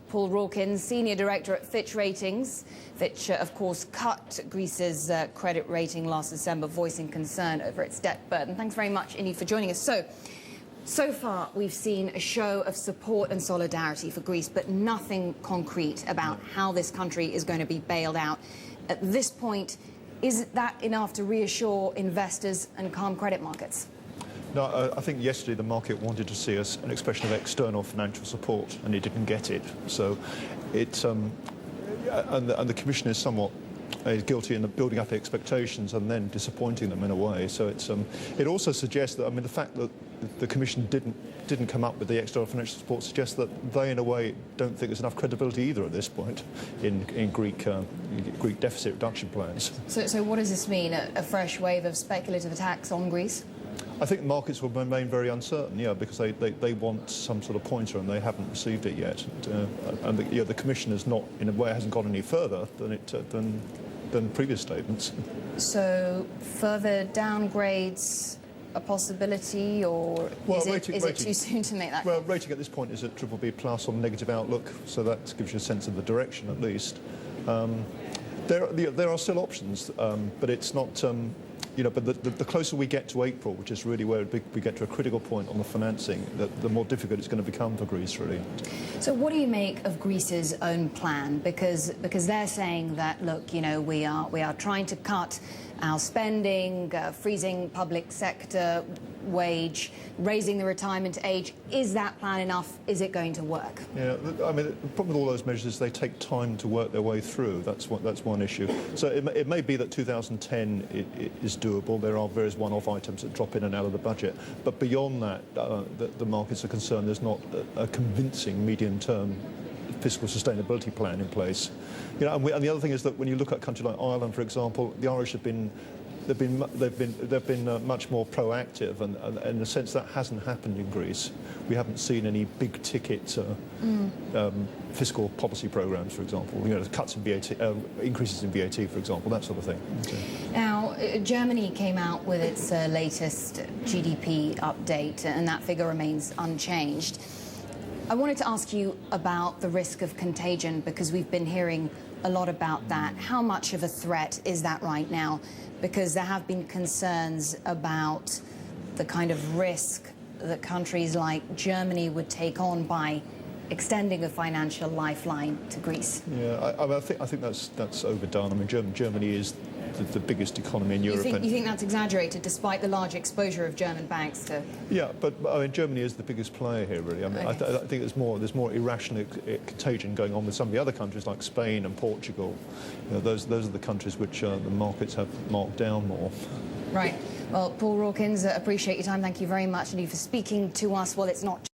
Paul Rawkins, Senior Director at Fitch Ratings. Fitch, of course, cut Greece's credit rating last December, voicing concern over its debt burden. Thanks very much, Indy, for joining us. So far, we've seen a show of support and solidarity for Greece, but nothing concrete about how this country is going to be bailed out. At this point, is that enough to reassure investors and calm credit markets? No, I think yesterday the market wanted to see an expression of external financial support, and it didn't get it. So it's and the Commission is somewhat guilty in building up expectations and then disappointing them in a way. So it also suggests that, I mean, the fact that the Commission didn't come up with the external financial support suggests that they, in a way, don't think there's enough credibility either at this point in Greek deficit reduction plans. So what does this mean? A fresh wave of speculative attacks on Greece? I think the markets will remain very uncertain, yeah, because they want some sort of pointer and they haven't received it yet. And the Commission has not, in a way, hasn't gone any further than previous statements. So further downgrades a possibility, or is it too soon to make that? Well, rating at this point is at BBB+ on negative outlook, so that gives you a sense of the direction at least. There are still options, but it's not. But the closer we get to April, which is really where we get to a critical point on the financing, the more difficult it's going to become for Greece, really. So what do you make of Greece's own plan? Because they're saying that, look, we are trying to cut our spending, freezing public sector wage, raising the retirement age. Is that plan enough? Is it going to work? Yeah, I mean, the problem with all those measures is they take time to work their way through. That's one issue. So it may be that 2010 is doable. There are various one-off items that drop in and out of the budget. But beyond that, the markets are concerned there's not a convincing medium-term fiscal sustainability plan in place. And the other thing is that when you look at a country like Ireland, for example, the Irish have been much more proactive, and in a sense that hasn't happened in Greece. We haven't seen any big ticket fiscal policy programs, for example. Cuts in VAT, increases in VAT, for example, that sort of thing. Now, Germany came out with its latest GDP update, and that figure remains unchanged. I wanted to ask you about the risk of contagion, because we've been hearing a lot about that. How much of a threat is that right now? Because there have been concerns about the kind of risk that countries like Germany would take on by extending a financial lifeline to Greece. Yeah, I think that's overdone. I mean, Germany is the biggest economy in Europe. You think that's exaggerated, despite the large exposure of German banks to? Yeah, but I mean, Germany is the biggest player here, really. I mean, okay. I think there's more irrational contagion going on with some of the other countries like Spain and Portugal. Those are the countries which the markets have marked down more. Right. Well, Paul Rawkins, appreciate your time. Thank you very much, indeed, for speaking to us. Well, it's not